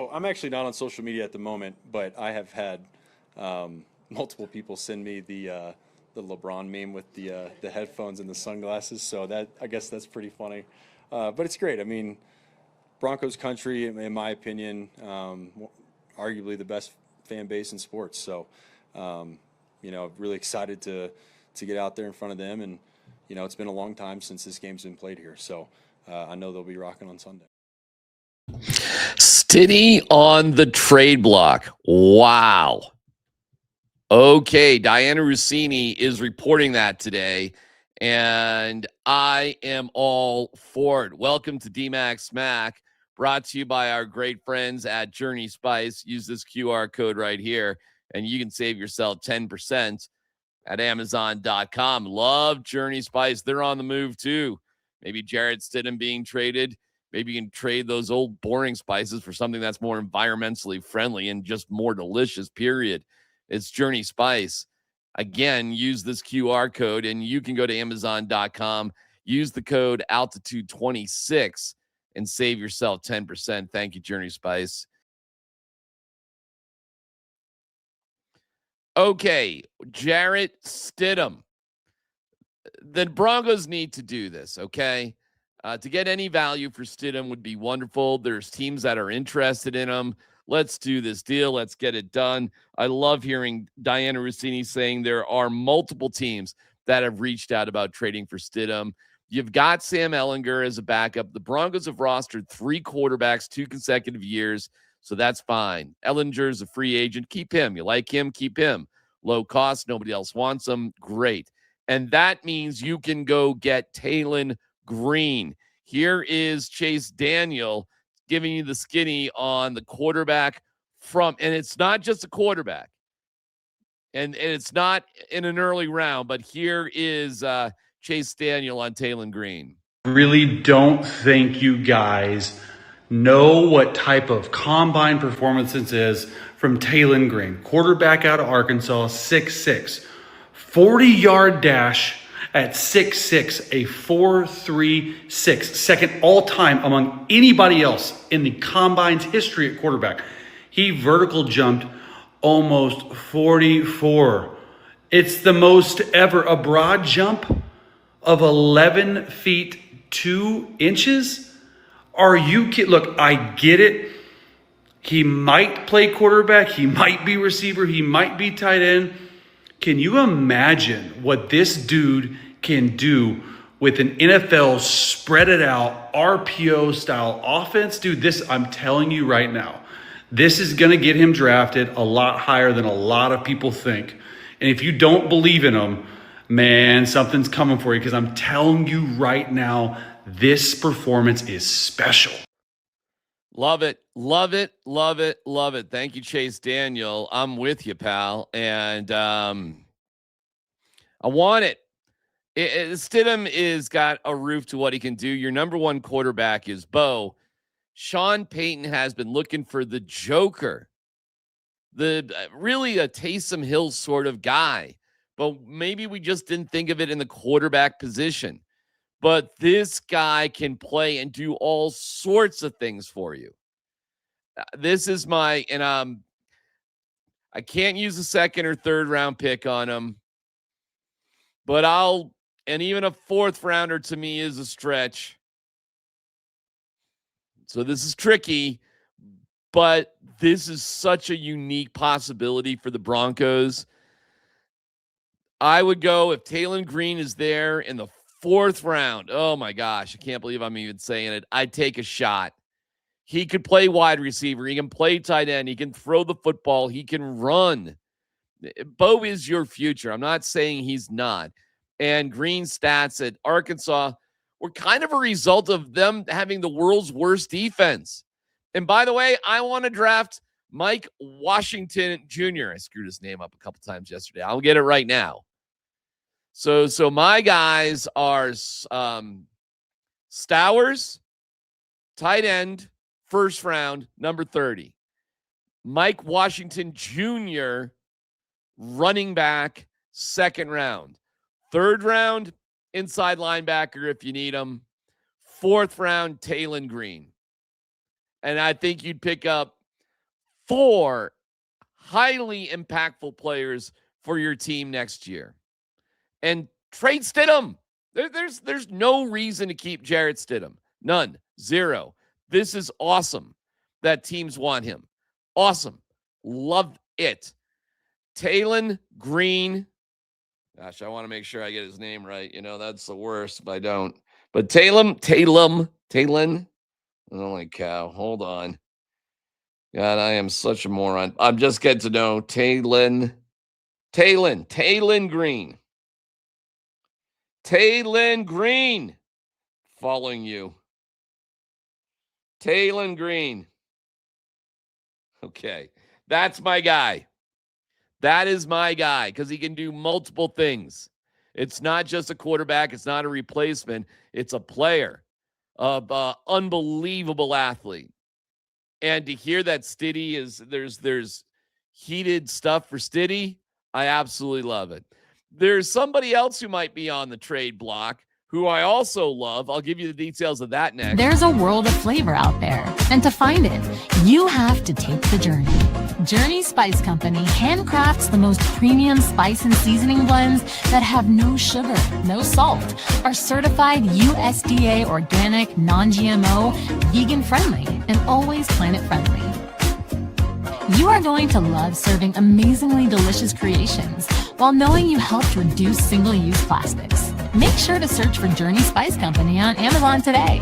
So I'm actually not on social media at the moment, but I have had multiple people send me the LeBron meme with the headphones and the sunglasses. So that I guess that's pretty funny. But it's great. I mean, Broncos country, in my opinion, arguably the best fan base in sports. So, really excited to get out there in front of them. And, it's been a long time since this game's been played here. So I know they'll be rocking on Sunday. Stiddy on the trade block. Wow. Okay, Diana Rossini is reporting that today, and I am all for it. Welcome to DMac Smack, brought to you by our great friends at Journey Spice. Use this QR code right here, and you can save yourself 10% at Amazon.com. Love Journey Spice. They're on the move, too. Maybe Jarrett Stidham being traded. Maybe you can trade those old boring spices for something that's more environmentally friendly and just more delicious, period. It's Journey Spice. Again, use this QR code, and you can go to Amazon.com, use the code Altitude26, and save yourself 10%. Thank you, Journey Spice. Okay, Jarrett Stidham. The Broncos need to do this, okay? To get any value for Stidham would be wonderful. There's teams that are interested in him. Let's do this deal. Let's get it done. I love hearing Diana Rossini saying there are multiple teams that have reached out about trading for Stidham. You've got Sam Ehlinger as a backup. The Broncos have rostered 3 quarterbacks 2 consecutive years, so that's fine. Ehlinger's a free agent. Keep him. You like him? Keep him. Low cost. Nobody else wants him. Great. And that means you can go get Tailen Green. Here is Chase Daniel giving you the skinny on the quarterback and it's not just a quarterback. And it's not in an early round, but here is Chase Daniel on Tailen Green. Really don't think you guys know what type of combine performance this is from Tailen Green, quarterback out of Arkansas, 6'6", 40-yard dash at 6'6", a 4.36, second all-time among anybody else in the combine's history at quarterback. He vertical jumped almost 44. It's the most ever. A broad jump of 11 feet 2 inches? Are you kidding? Look, I get it. He might play quarterback. He might be receiver. He might be tight end. Can you imagine what this dude can do with an NFL spread it out RPO style offense? Dude, I'm telling you right now, this is going to get him drafted a lot higher than a lot of people think. And if you don't believe in him, man, something's coming for you, because I'm telling you right now, this performance is special. Love it. Love it. Love it. Love it. Thank you, Chase Daniel. I'm with you, pal. And I want it. Stidham is got a roof to what he can do. Your number one quarterback is Bo. Sean Payton has been looking for the Joker, really a Taysom Hill sort of guy. But maybe we just didn't think of it in the quarterback position. But this guy can play and do all sorts of things for you. This is I can't use a second or third round pick on him, but and even a 4th rounder to me is a stretch. So this is tricky, but this is such a unique possibility for the Broncos. I would go if Tailen Green is there in the 4th round. Oh my gosh, I can't believe I'm even saying it. I'd take a shot. He could play wide receiver. He can play tight end. He can throw the football. He can run. Bo is your future. I'm not saying he's not. And Green's stats at Arkansas were kind of a result of them having the world's worst defense. And by the way, I want to draft Mike Washington Jr. I screwed his name up a couple times yesterday. I'll get it right now. So my guys are Stowers, tight end, 1st round, number 30. Mike Washington Jr., running back, 2nd round. 3rd round, inside linebacker if you need him. 4th round, Tailen Green. And I think you'd pick up 4 highly impactful players for your team next year. And trade Stidham. There's no reason to keep Jarrett Stidham. None. Zero. This is awesome that teams want him. Awesome. Love it. Tailen Green. Gosh, I want to make sure I get his name right. That's the worst if I don't. But Tailen. Holy cow. Hold on. God, I am such a moron. I'm just getting to know Tailen Green. Tailen Green. Following you. Tailen Green. Okay. That's my guy. That is my guy because he can do multiple things. It's not just a quarterback. It's not a replacement. It's a player, unbelievable athlete. And to hear that Stiddy there's heated stuff for Stiddy, I absolutely love it. There's somebody else who might be on the trade block who I also love. I'll give you the details of that next. There's a world of flavor out there, and to find it, you have to take the journey. Journey Spice Company handcrafts the most premium spice and seasoning blends that have no sugar, no salt, are certified USDA organic, non-GMO, vegan-friendly, and always planet-friendly. You are going to love serving amazingly delicious creations while knowing you helped reduce single-use plastics. Make sure to search for Journey Spice Company on Amazon today.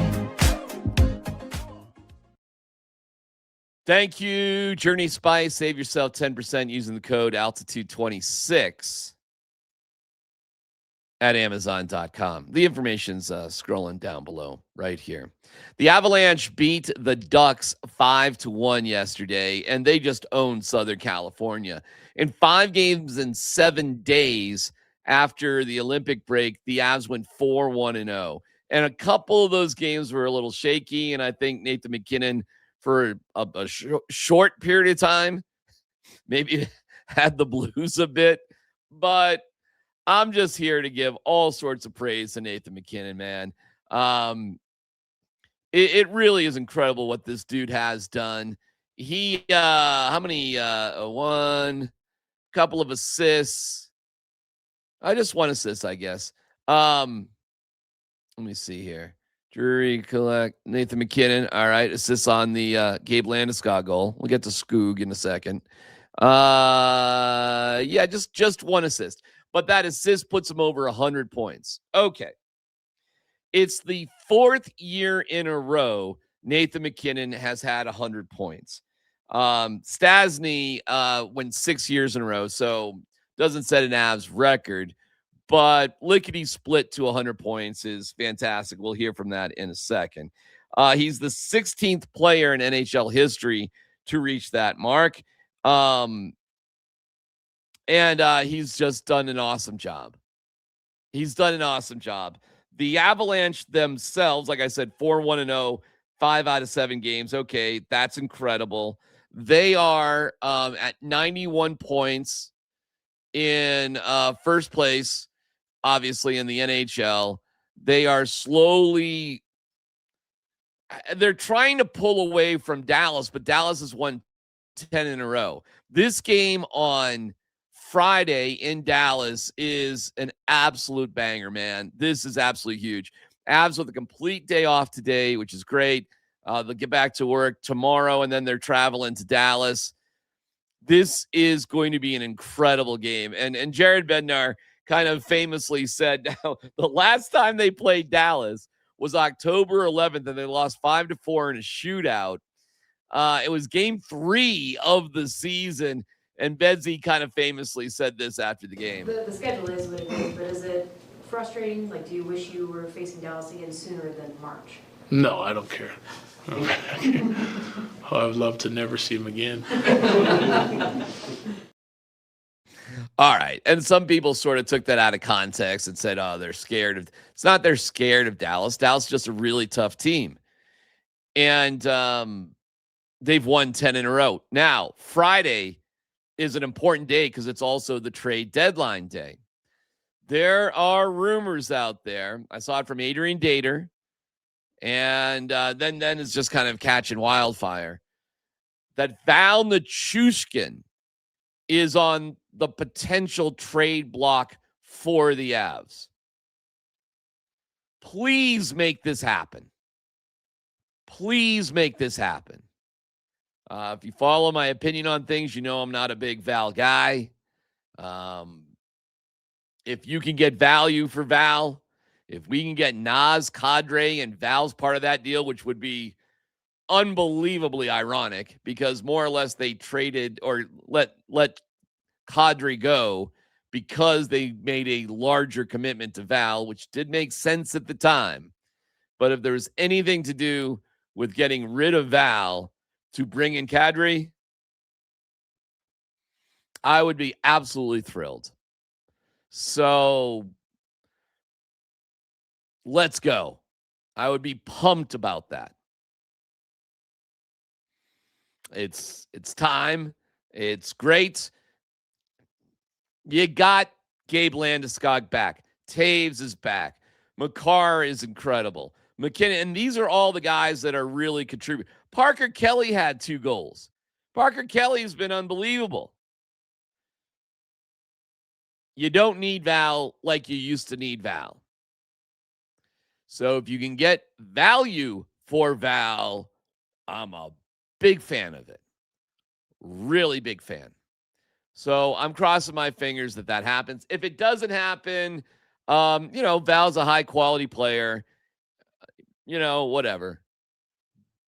Thank you, Journey Spice. Save yourself 10% using the code Altitude26 at Amazon.com. The information's scrolling down below right here. The Avalanche beat the Ducks 5-1 yesterday, and they just owned Southern California. In 5 games in 7 days after the Olympic break, the Avs went 4-1-0. And a couple of those games were a little shaky, and I think Nathan MacKinnon, for a short period of time, maybe had the blues a bit. But I'm just here to give all sorts of praise to Nathan MacKinnon, man. It really is incredible what this dude has done. He, how many, one, couple of assists. Just one assist, I guess. Let me see here. Drury, collect, Nathan MacKinnon. All right. Assists on the Gabe Landeskog goal. We'll get to Skoog in a second. Yeah, just one assist. But that assist puts him over 100 points. Okay. It's the 4th year in a row Nathan MacKinnon has had 100 points. Stasny went 6 years in a row, so doesn't set an Avs record. But lickety split to 100 points is fantastic. We'll hear from that in a second. He's the 16th player in NHL history to reach that mark. And he's just done an awesome job. The Avalanche themselves, like I said, 4-1-0, 5 out of 7 games. Okay, that's incredible. They are at 91 points in first place, obviously, in the NHL. They are they're trying to pull away from Dallas, but Dallas has won 10 in a row. This game on Friday in Dallas is an absolute banger, man. This is absolutely huge. Avs with a complete day off today, which is great. They'll get back to work tomorrow, and then they're traveling to Dallas. This is going to be an incredible game. And Jared Bednar kind of famously said, now, the last time they played Dallas was October 11th, and they lost 5-4 in a shootout. It was game 3 of the season. And Bedsy kind of famously said this after the game. The schedule is what it is, but is it frustrating? Like, do you wish you were facing Dallas again sooner than March? No, I don't care. I would love to never see him again. All right. And some people sort of took that out of context and said, oh, they're scared of. It's not they're scared of Dallas. Dallas is just a really tough team. And they've won 10 in a row. Now, Friday is an important day because it's also the trade deadline day. There are rumors out there. I saw it from Adrian Dater, and then it's just kind of catching wildfire that Val Nichushkin is on the potential trade block for the Avs. Please make this happen. Please make this happen. If you follow my opinion on things, you know I'm not a big Val guy. If you can get value for Val, if we can get Nas, Kadri, and Val's part of that deal, which would be unbelievably ironic because more or less they traded or let Kadri go because they made a larger commitment to Val, which did make sense at the time. But if there was anything to do with getting rid of Val to bring in Kadri, I would be absolutely thrilled. So let's go. I would be pumped about that. It's time. It's great. You got Gabe Landeskog back. Taves is back. Makar is incredible. MacKinnon, and these are all the guys that are really contributing. Parker Kelly had 2 goals. Parker Kelly has been unbelievable. You don't need Val like you used to need Val. So if you can get value for Val, I'm a big fan of it. Really big fan. So I'm crossing my fingers that happens. If it doesn't happen, Val's a high quality player, whatever.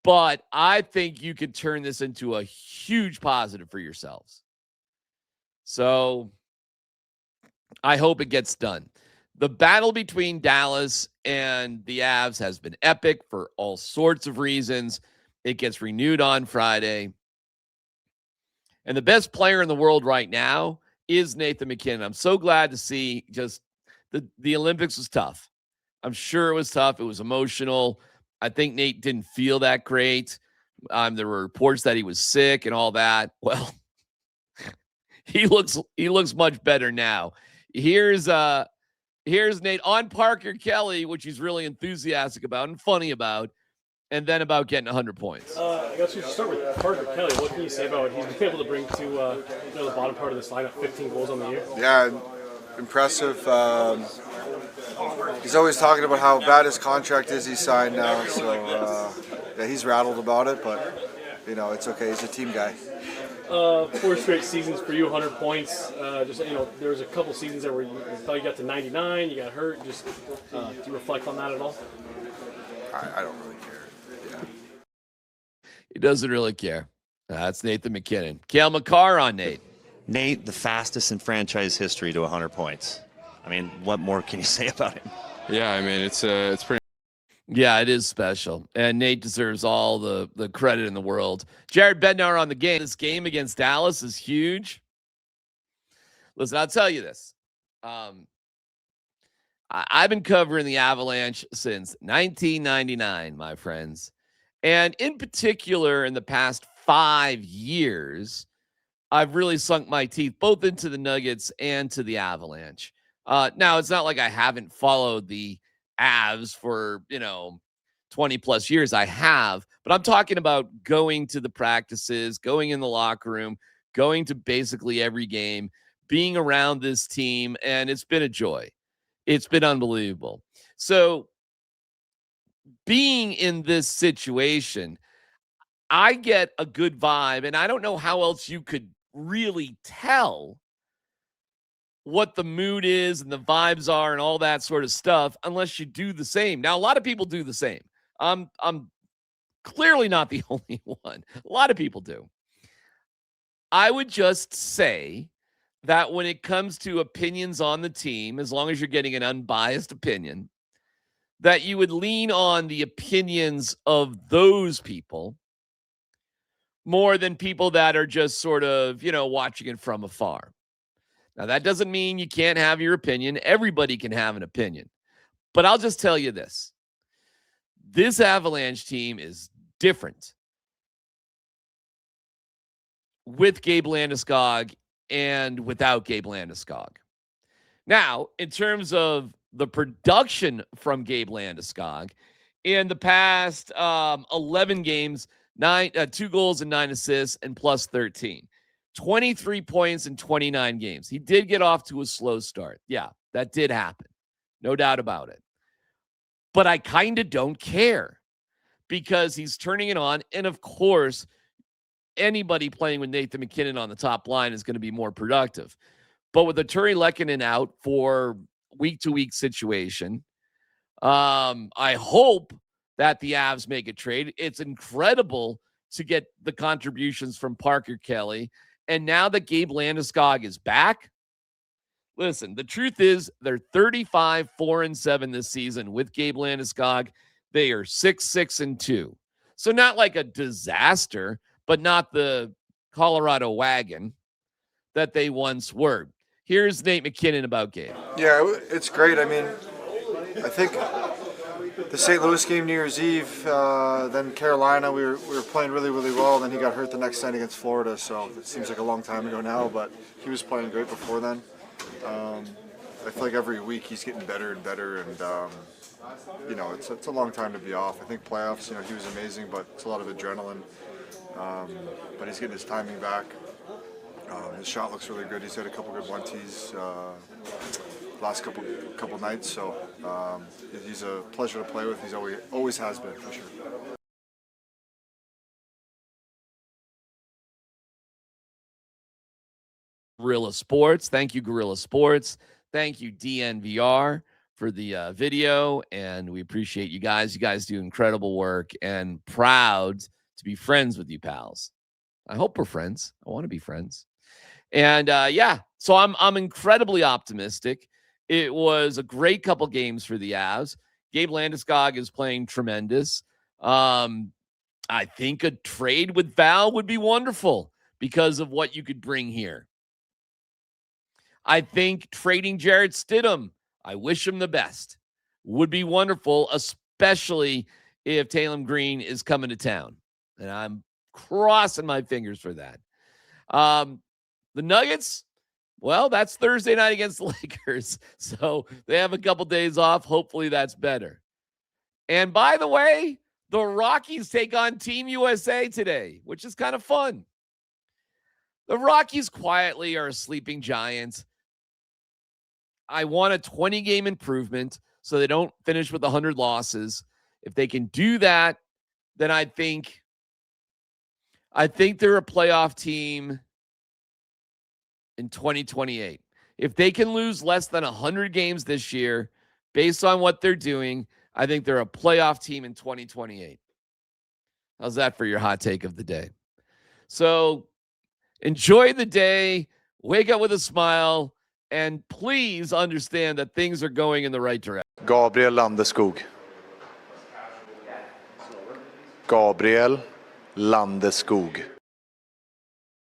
But I think you could turn this into a huge positive for yourselves. So I hope it gets done. The battle between Dallas and the Avs has been epic for all sorts of reasons. It gets renewed on Friday. And the best player in the world right now is Nathan MacKinnon. I'm so glad to see just the Olympics was tough. I'm sure it was tough. It was emotional. I think Nate didn't feel that great. There were reports that he was sick and all that. Well, he looks much better now. Here's Nate on Parker Kelly, which he's really enthusiastic about and funny about, and then about getting 100 points. I guess we should start with Parker Kelly. What can you say about what he's been able to bring to the bottom part of this lineup? 15 goals on the year. Yeah, impressive. He's always talking about how bad his contract is he signed now. So he's rattled about it, but it's okay. He's a team guy. 4 straight seasons for you, 100 points. There was a couple seasons there where you thought you got to 99, you got hurt. Just do you reflect on that at all? I don't really care. Yeah. He doesn't really care. That's Nathan MacKinnon. Cale Makar on Nate. Nate, the fastest in franchise history to 100 points. I mean, what more can you say about him? Yeah, I mean, it's pretty. Yeah, it is special. And Nate deserves all the credit in the world. Jarrett Bednar on the game. This game against Dallas is huge. Listen, I'll tell you this. I've been covering the Avalanche since 1999, my friends. And in particular, in the past 5 years, I've really sunk my teeth both into the Nuggets and to the Avalanche. Now, it's not like I haven't followed the Avs for, 20 plus years. I have, but I'm talking about going to the practices, going in the locker room, going to basically every game, being around this team, and it's been a joy. It's been unbelievable. So being in this situation, I get a good vibe, and I don't know how else you could really tell what the mood is and the vibes are and all that sort of stuff unless you do the same. Now, a lot of people do the same. I'm clearly not the only one. A lot of people do. I would just say that when it comes to opinions on the team, as long as you're getting an unbiased opinion, that you would lean on the opinions of those people more than people that are just sort of, watching it from afar. Now, that doesn't mean you can't have your opinion. Everybody can have an opinion. But I'll just tell you this. This Avalanche team is different with Gabe Landeskog and without Gabe Landeskog. Now, in terms of the production from Gabe Landeskog, in the past 11 games, 2 goals and 9 assists, and plus 13. 23 points in 29 games. He did get off to a slow start. Yeah, that did happen. No doubt about it. But I kind of don't care because he's turning it on. And of course, anybody playing with Nathan MacKinnon on the top line is going to be more productive. But with Artturi Lehkonen out for week-to-week situation, I hope that the Avs make a trade. It's incredible to get the contributions from Parker Kelly. And now that Gabe Landeskog is back, listen, the truth is they're 35-4-7 this season with Gabe Landeskog. They are 6-6-2. So not like a disaster, but not the Colorado wagon that they once were. Here's Nate MacKinnon about Gabe. Yeah, it's great. I mean, I think the St. Louis game New Year's Eve, then Carolina, we were playing really, really well. Then he got hurt the next night against Florida, so it seems like a long time ago now, but he was playing great before then. I feel like every week he's getting better and better, and you know, it's a long time to be off. I think playoffs, you know, he was amazing, but it's a lot of adrenaline. But he's getting his timing back. His shot looks really good. He's had a couple good one-tees last couple nights, so he's a pleasure to play with. He's always has been, for sure. Gorilla Sports. Thank you, Gorilla Sports. Thank you, DNVR, for the video, and we appreciate you guys. You guys do incredible work, and proud to be friends with you, pals. I hope we're friends. I want to be friends. And yeah, so I'm incredibly optimistic. It was a great couple games for the Avs. Gabe Landeskog is playing tremendous. I think a trade with Val would be wonderful because of what you could bring here. I think trading Jarrett Stidham, I wish him the best, would be wonderful, especially if Tailen Green is coming to town. And I'm crossing my fingers for that. The Nuggets, well, that's Thursday night against the Lakers. So they have a couple days off. Hopefully that's better. And by the way, the Rockies take on Team USA today, which is kind of fun. The Rockies quietly are a sleeping giant. I want a 20-game improvement so they don't finish with 100 losses. If they can do that, then I think they're a playoff team in 2028. If they can lose less than 100 games this year, based on what they're doing, I think they're a playoff team in 2028. How's that for your hot take of the day? So enjoy the day, wake up with a smile, and please understand that things are going in the right direction. Gabriel Landeskog. Gabriel Landeskog.